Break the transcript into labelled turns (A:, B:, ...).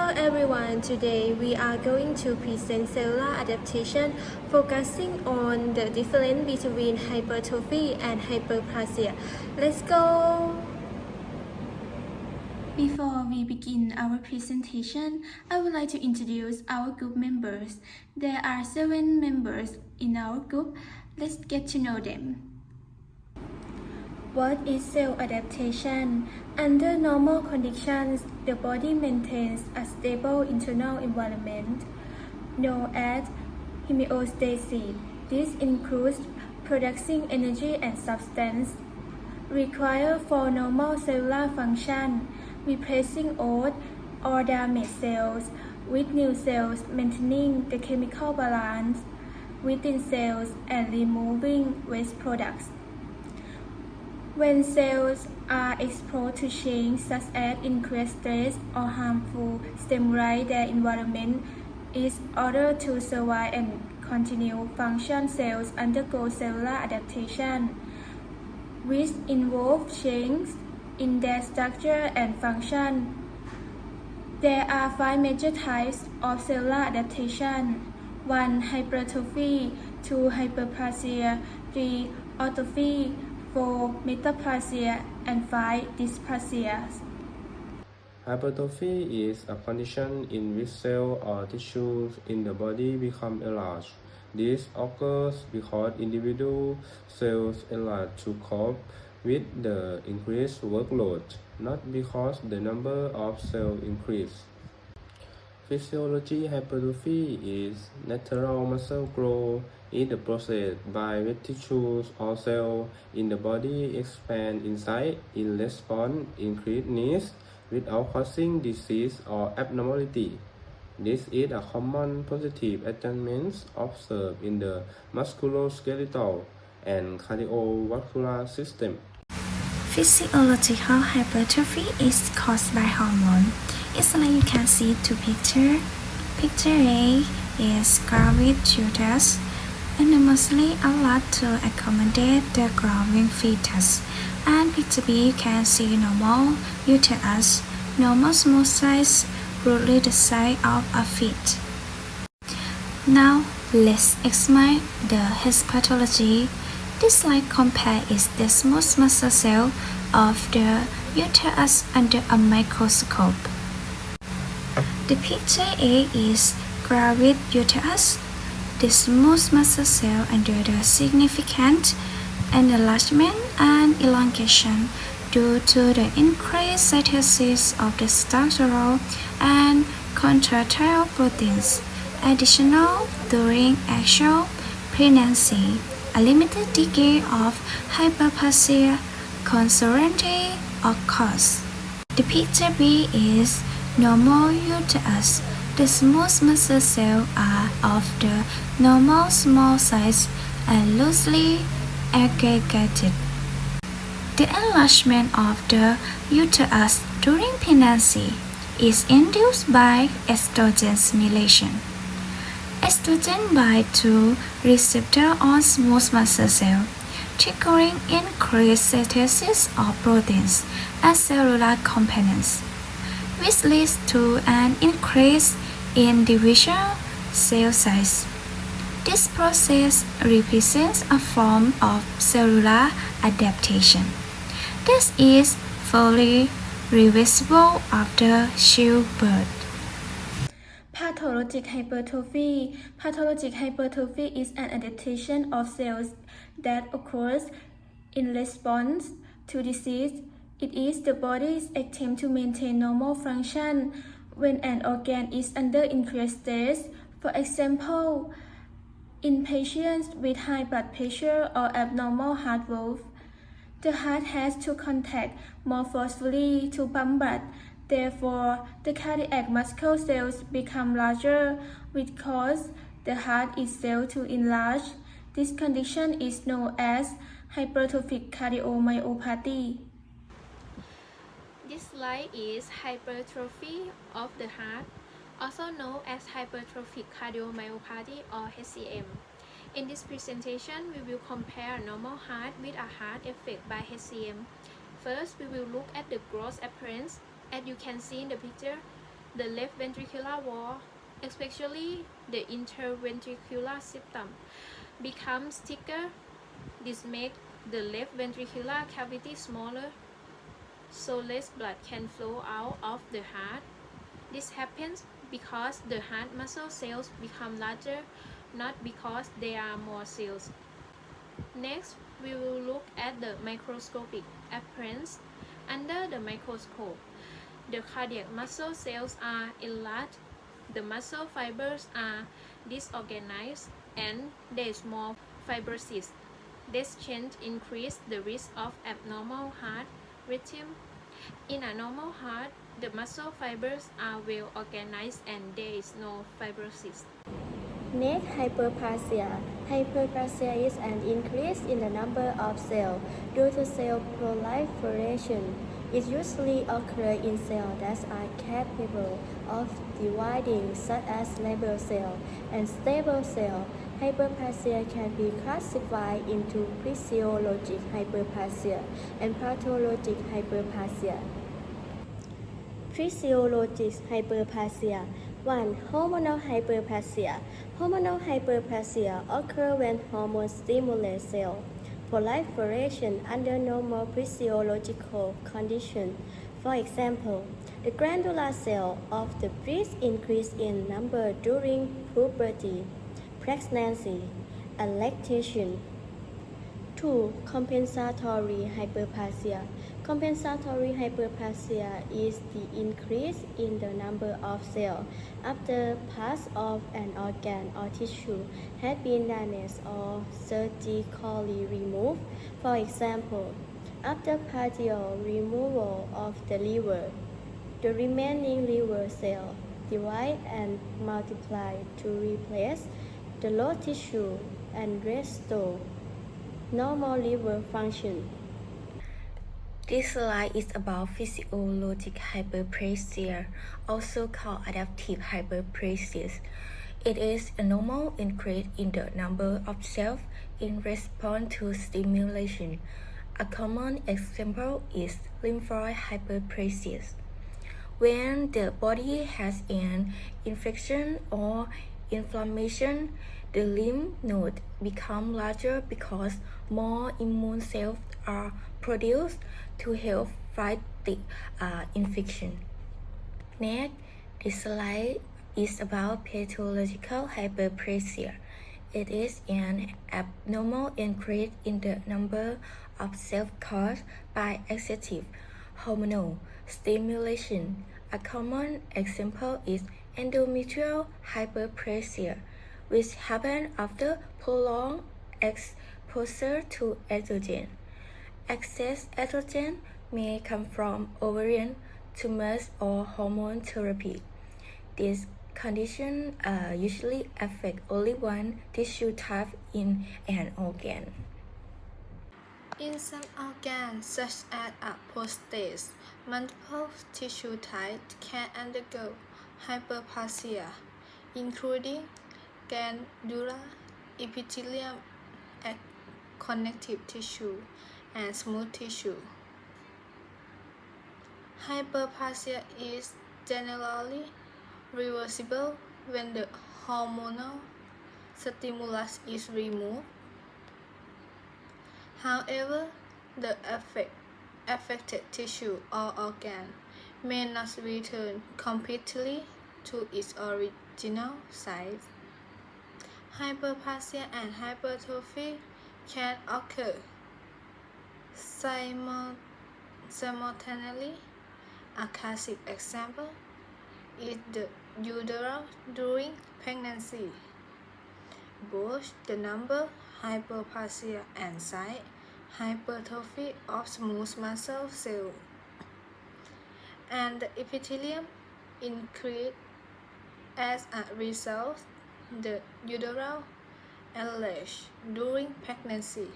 A: Hello everyone, today we are going to present cellular adaptation focusing on the difference between hypertrophy and hyperplasia. Let's go! Before we begin our presentation, I would like to introduce our group members. There are 7 members in our group. Let's get to know them. What is cell adaptation? Under normal conditions, the body maintains a stable internal environment known as homeostasis. This includes producing energy and substance required for normal cellular function, replacing old or damaged cells with new cells, maintaining the chemical balance within cells, and removing waste products. When cells are exposed to change such as increased stress or harmful stimuli, their environment is ordered to survive and continue function. Cells undergo cellular adaptation, which involves change in their structure and function. There are 5 major types of cellular adaptation. 1. Hypertrophy. 2. Hyperplasia. 3. Autophagy. 4. Metaplasia, and 5. Dysplasia.
B: Hypertrophy is a condition in which cells or tissues in the body become enlarged. This occurs because individual cells enlarge to cope with the increased workload, not because the number of cells increase. Physiology hypertrophy is natural muscle growth. It is processed by which tissues or cells in the body expand in size in response to increased needs without causing disease or abnormality. This is a common positive adjustment observed in the musculoskeletal and cardiovascular system.
C: Physiological hypertrophy is caused by hormone. It's like you can see two pictures. Picture A is growing uterus, enormously allowed to accommodate the growing fetus. And picture B, you can see normal uterus, normal small size, roughly the size of a feet. Now let's examine the histology. This slide compares the smooth muscle cell of the uterus under a microscope. The picture A is growing uterus. The smooth muscle cell under the significant enlargement and elongation due to the increased synthesis of the structural and contractile proteins. Additional, during actual pregnancy, a limited degree of hyperplasia concurrently occurs. The picture B is normal uterus. The smooth muscle cells are of the normal small size and loosely aggregated. The enlargement of the uterus during pregnancy is induced by estrogen stimulation. Estrogen binds to receptor on smooth muscle cell, triggering increased synthesis of proteins and cellular components, which leads to an increase in individual cell size. This process represents a form of cellular adaptation that is fully reversible after childbirth.
A: Pathologic hypertrophy. Pathologic hypertrophy is an adaptation of cells that occurs in response to disease. It is the body's attempt to maintain normal function when an organ is under increased stress. For example, in patients with high blood pressure or abnormal heart rate, the heart has to contract more forcefully to pump blood. Therefore, the cardiac muscle cells become larger, which causes the heart itself to enlarge. This condition is known as hypertrophic cardiomyopathy.
D: This slide is hypertrophy of the heart, also known as hypertrophic cardiomyopathy or HCM. In this presentation, we will compare normal heart with a heart affected by HCM. First, we will look at the gross appearance. As you can see in the picture, the left ventricular wall, especially the interventricular septum, becomes thicker. This makes the left ventricular cavity smaller, so less blood can flow out of the heart. This happens because the heart muscle cells become larger, not because there are more cells. Next, we will look at the microscopic appearance. Under the microscope, the cardiac muscle cells are enlarged, the muscle fibers are disorganized, and there is more fibrosis. This change increases the risk of abnormal heart rhythm. In a normal heart, the muscle fibers are well organized and there is no fibrosis.
A: Next, hyperplasia. Hyperplasia is an increase in the number of cells due to cell proliferation. It usually occurs in cells that are capable of dividing, such as labile cells and stable cells. Hyperplasia can be classified into physiologic hyperplasia and pathologic hyperplasia. Physiologic hyperplasia. 1. Hormonal hyperplasia. Hormonal hyperplasia occurs when hormones stimulate cell proliferation under normal physiological conditions. For example, the glandular cells of the breast increase in number during puberty, pregnancy, and lactation. 2. Compensatory hyperplasia. Compensatory hyperplasia is the increase in the number of cells after parts of an organ or tissue has been damaged or surgically removed. For example, after partial removal of the liver, the remaining liver cells divide and multiply to replace the lost tissue and restore normal liver function.
C: This slide is about physiologic hyperplasia, also called adaptive hyperplasia. It is a normal increase in the number of cells in response to stimulation. A common example is lymphoid hyperplasia. When the body has an infection or inflammation, the lymph nodes become larger because more immune cells are produced to help fight the infection. Next, this slide is about pathological hyperplasia. It is an abnormal increase in the number of cells caused by excessive hormonal stimulation. A common example is endometrial hyperplasia, which happens after prolonged exposure to estrogen. Excess estrogen may come from ovarian tumors or hormone therapy. These conditions usually affect only one tissue type in an organ.
D: In some organs, such as a prostate, multiple tissue types can undergo hyperplasia, including glandular, epithelium, connective tissue, and smooth tissue. Hyperplasia is generally reversible when the hormonal stimulus is removed. However, the affected tissue or organ may not return completely to its original size. Hyperplasia and hypertrophy can occur simultaneously. A classic example is the uterus during pregnancy. Both the number hyperplasia and size hypertrophy of smooth muscle cells and the epithelium increase. As a result, the uterus enlarges during pregnancy.